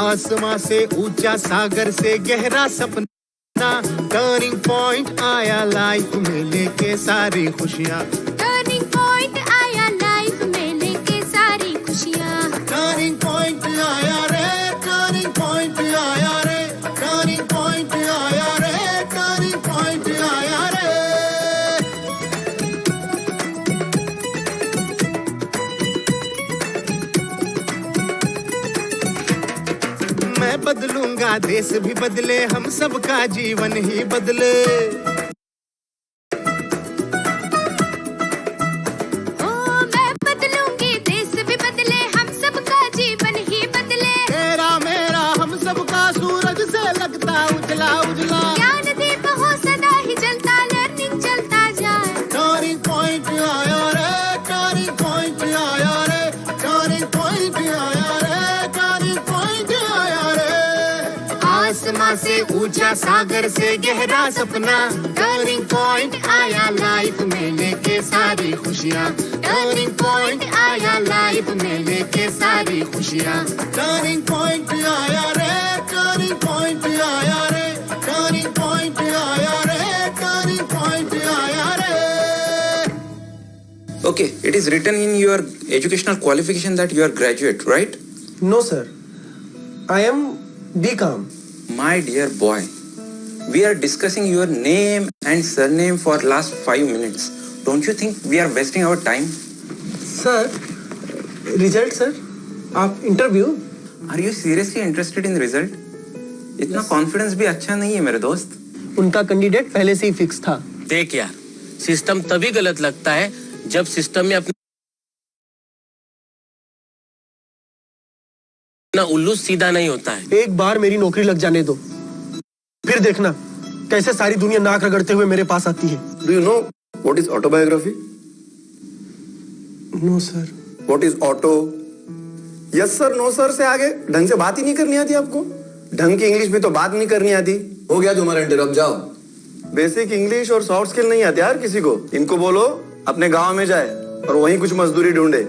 आसमां से ऊंचा, सागर से गहरा सपना, टर्निंग पॉइंट आया लाइफ में लेके सारी खुशियाँ। टर्निंग पॉइंट आया लाइफ में लेके सारी खुशियाँ। टर्निंग पॉइंट आया रे, टर्निंग पॉइंट आया रे, टर्निंग पॉइंट आया रे, टर्निंग पॉइंट आया रे। मैं बदलूंगा, देश भी बदले, हम सबका जीवन ही बदले। ओ मैं बदलूंगी, देश भी बदले, हम सबका जीवन ही बदले। तेरा मेरा हम सबका सूरज से लगता उजला उजला। ज्ञान दीप हो सदा ही जलता, लर्निंग चलता जाए। टर्निंग पॉइंट आया रे, टर्निंग पॉइंट आया रे, टर्निंग पॉइंट आया रे, टर्निंग पॉइंट आया रे। आसमां से ऊंचा, सागर से गहरा सपना, टर्निंग पॉइंट आया लाइफ में लेके सारी खुशियाँ। टर्निंग पॉइंट आया लाइफ में लेके सारी खुशियाँ। टर्निंग पॉइंट आया रे, टर्निंग पॉइंट आया रे, टर्निंग पॉइंट आया रे, टर्निंग पॉइंट आया रे। Okay, it is written in your educational qualification that you are graduate, right? No, sir. I am BCom. My dear boy, we are discussing your name and surname for last 5 minutes. Don't you think we are wasting our time? Sir, result, sir. आप interview. Are you seriously interested in result? इतना confidence भी अच्छा नहीं है मेरे दोस्त। उनका candidate पहले से ही फिक्स था। देख यार, सिस्टम तभी गलत लगता है जब सिस्टम में अपना उल्लू सीधा नहीं होता है। एक बार मेरी नौकरी लग जाने दो, फिर देखना कैसे सारी दुनिया नाक रगड़ते हुए मेरे पास आती है। Do you know what is autobiography? No, sir. What is auto? Yes sir, no sir से आगे ढंग से बात ही नहीं करनी आती आपको। ढंग की इंग्लिश भी तो बात नहीं करनी आती। हो गया तुम्हारा इंटरव्यू, जाओ। बेसिक इंग्लिश और सॉफ्ट स्किल नहीं आते यार किसी को। इनको बोलो अपने गांव में जाए और वहीं कुछ मजदूरी ढूंढे।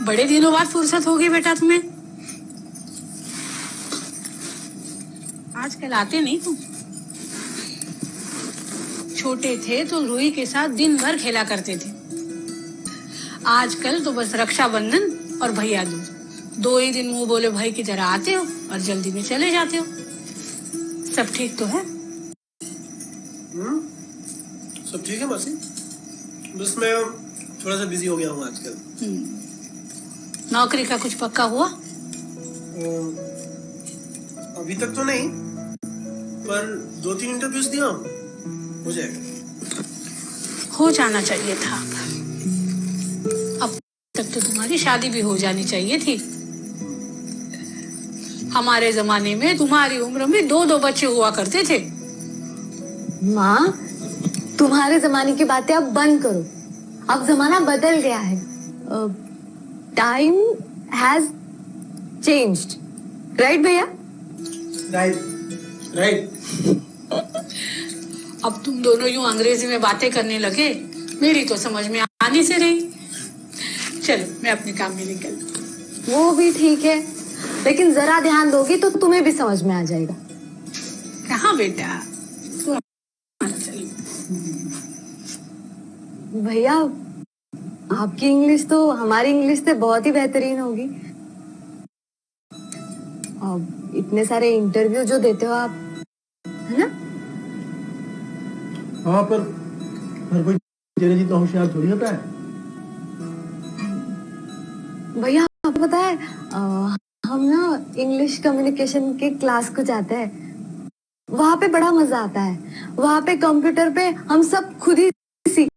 बड़े दिनों बाद फुर्सत होगी बेटा तुम्हें। आजकल आते नहीं तुम। छोटे थे तो रूही के साथ दिन भर खेला करते थे। आजकल तो बस रक्षाबंधन और भैया दूज, 2 ही दिन मुंह बोले भाई की तरह आते हो और जल्दी में चले जाते हो। सब ठीक तो है? सब ठीक है मासी, बस मैं थोड़ा सा बिजी हो गया हूँ आजकल। नौकरी का कुछ पक्का हुआ? अभी तक तो नहीं, पर 2-3 इंटरव्यूज दिया हूँ, हो जाएगा। हो जाना चाहिए था। अब तक तो तुम्हारी शादी भी हो जानी चाहिए थी। हमारे जमाने में तुम्हारी उम्र में 2-2 बच्चे हुआ करते थे। माँ, तुम्हारे जमाने की बातें अब बंद करो। अब जमाना बदल गया है। टाइम हैज चेंज्ड, राइट भैया? राइट। अब तुम दोनों यूं अंग्रेजी में बातें करने लगे, मेरी तो समझ में आनी से रही। चलो मैं अपने काम में निकल। वो भी ठीक है, लेकिन जरा ध्यान दोगी तो तुम्हें भी समझ में आ जाएगा। कहाँ बेटा, भैया आपकी इंग्लिश तो हमारी इंग्लिश से बहुत ही बेहतरीन होगी। अब इतने सारे इंटरव्यू जो देते हो आप, है ना? हाँ, पर हर कोई तेरे जितना होशियार थोड़ी होता है। भैया आपको पता है, हम ना इंग्लिश कम्युनिकेशन के क्लास को जाते हैं। वहाँ पे बड़ा मजा आता है। वहाँ पे कंप्यूटर पे हम सब खुद ही सीख।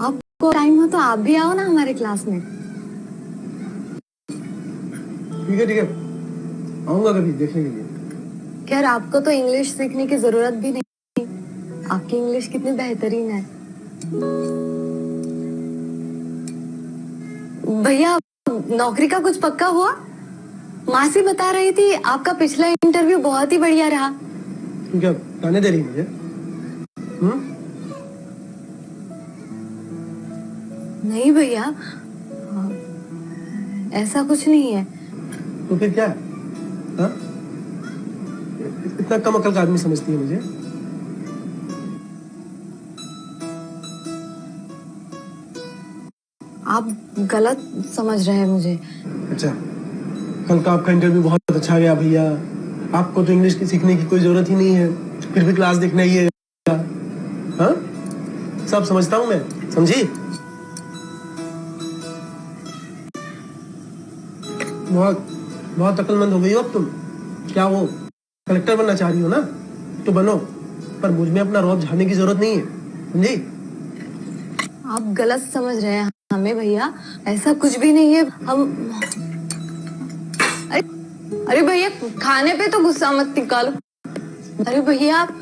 आपको टाइम हो तो आप भी आओ ना हमारे क्लास में। ठीक है आऊंगा कभी देखने के लिए। खैर आपको तो इंग्लिश सीखने की जरूरत भी नहीं, आपकी इंग्लिश कितनी बेहतरीन है। भैया नौकरी का कुछ पक्का हुआ? मासी बता रही थी आपका पिछला इंटरव्यू बहुत ही बढ़िया रहा। क्या गाने दे रही मुझे? नहीं भैया, ऐसा कुछ नहीं है। तो फिर क्या? हाँ? इतना कम अकल का आदमी समझती है मुझे? आप गलत समझ रहे हैं मुझे। अच्छा, कल का आपका इंटरव्यू बहुत अच्छा गया भैया। आपको तो इंग्लिश की सीखने की कोई जरूरत ही नहीं है, फिर भी क्लास देखने आइएगा। हाँ, सब समझता हूँ मैं, समझी? बहुत बहुत अक्लमंद हो गई हो अब तुम। क्या वो कलेक्टर बनना चाह रही हो ना, तो बनो, पर मुझ में अपना रौब झाड़ने की जरूरत नहीं है, समझी? आप गलत समझ रहे हैं हमें भैया, ऐसा कुछ भी नहीं है। हम अरे भैया, खाने पे तो गुस्सा मत निकालो। अरे भैया आप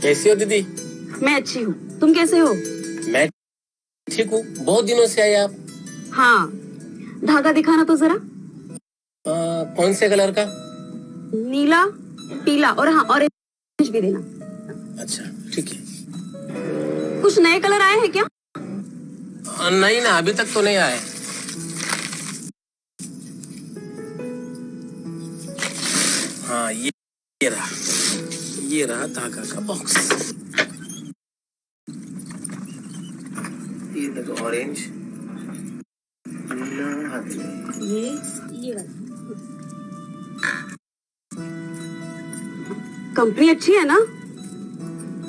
कैसी हो दीदी? मैं अच्छी हूँ, तुम कैसे हो? मैं ठीक हूँ। बहुत दिनों से आए आप। हाँ, धागा दिखाना तो जरा। कौन से कलर का? नीला, पीला और हाँ ऑरेंज भी देना। अच्छा ठीक है। कुछ नए कलर आए हैं क्या? नहीं ना, अभी तक तो नहीं आए। हाँ, ये रहा धागा का बॉक्स। ये देखो, ऑरेंज, ये कंपनी अच्छी है ना?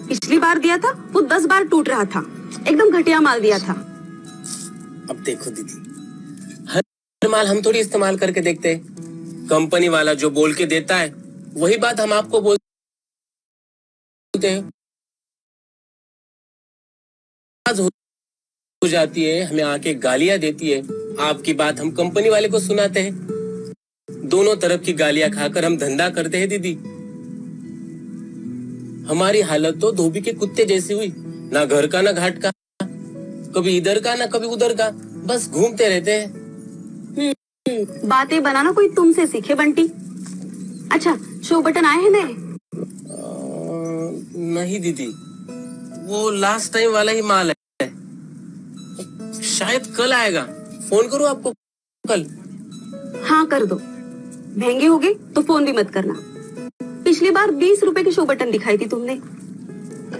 पिछली बार दिया था वो 10 बार टूट रहा था, एकदम घटिया माल दिया था। अब देखो दीदी, हर माल हम थोड़ी इस्तेमाल करके देखते हैं। कंपनी वाला जो बोल के देता है वही बात हम आपको बोलते हैं। हो जाती है, हमें आके गालियां देती है, आपकी बात हम कंपनी वाले को सुनाते हैं। दोनों तरफ की गालियां खाकर हम धंधा करते हैं दीदी। हमारी हालत तो धोबी के कुत्ते जैसी हुई, ना घर का ना घाट का, कभी इधर का ना कभी उधर का, बस घूमते रहते हैं। बातें बनाना कोई तुमसे सीखे बंटी। अच्छा, शो बटन आए हैं नए? नहीं दीदी, वो लास्ट टाइम वाला ही माल है, शायद कल आएगा। फोन करूं आपको कल? हाँ कर दो, महंगे हो गए तो फोन भी मत करना। पिछली बार 20 रुपए की शो बटन दिखाई थी तुमने।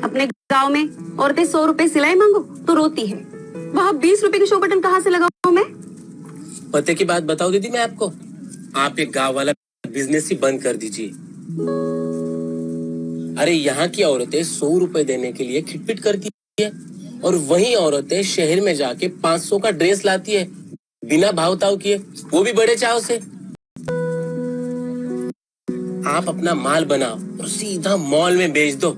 अपने गांव में औरतें 100 रुपए सिलाई मांगो तो रोती है, वहाँ 20 रुपए की शो बटन कहाँ से लगाऊं मैं? पते की बात बताओ दीदी मैं आपको, आप एक गांव वाला बिजनेस ही बंद कर दीजिए। अरे यहाँ की औरतें 100 रुपए देने के लिए खिटपिट करती है, और वही औरतें शहर में जाके 500 का ड्रेस लाती है बिना भाव-ताव किए, वो भी बड़े चाव से। आप अपना माल बनाओ और सीधा मॉल में बेच दो।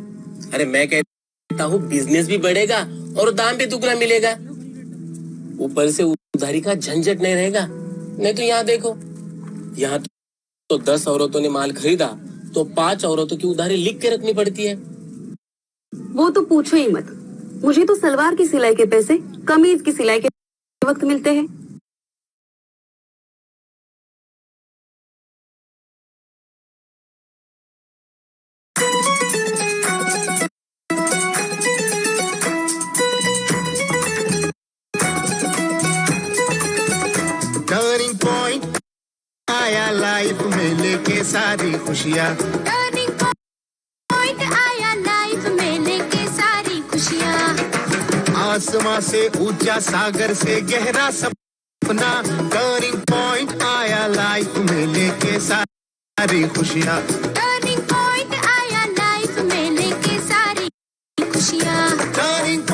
अरे मैं कहता हूँ बिजनेस भी बढ़ेगा और दाम भी दुगना मिलेगा, ऊपर से उधारी का झंझट नहीं रहेगा। नहीं तो यहाँ देखो, यहाँ तो 10 औरतों ने माल खरीदा तो 5 औरतों की उधारी लिख के रखनी पड़ती है। वो तो पूछो ही मत, मुझे तो सलवार की सिलाई के पैसे कमीज की सिलाई के वक्त मिलते हैं। टर्निंग पॉइंट आया लाइफ में लेके सारी खुशियाँ। टर्निंग पॉइंट आया लाइफ में लेके सारी खुशियाँ। आसमां से ऊंचा, सागर से गहरा सपना। टर्निंग पॉइंट आया लाइफ में लेके सारी खुशियाँ। टर्निंग पॉइंट आया लाइफ में लेके सारी खुशियाँ। caring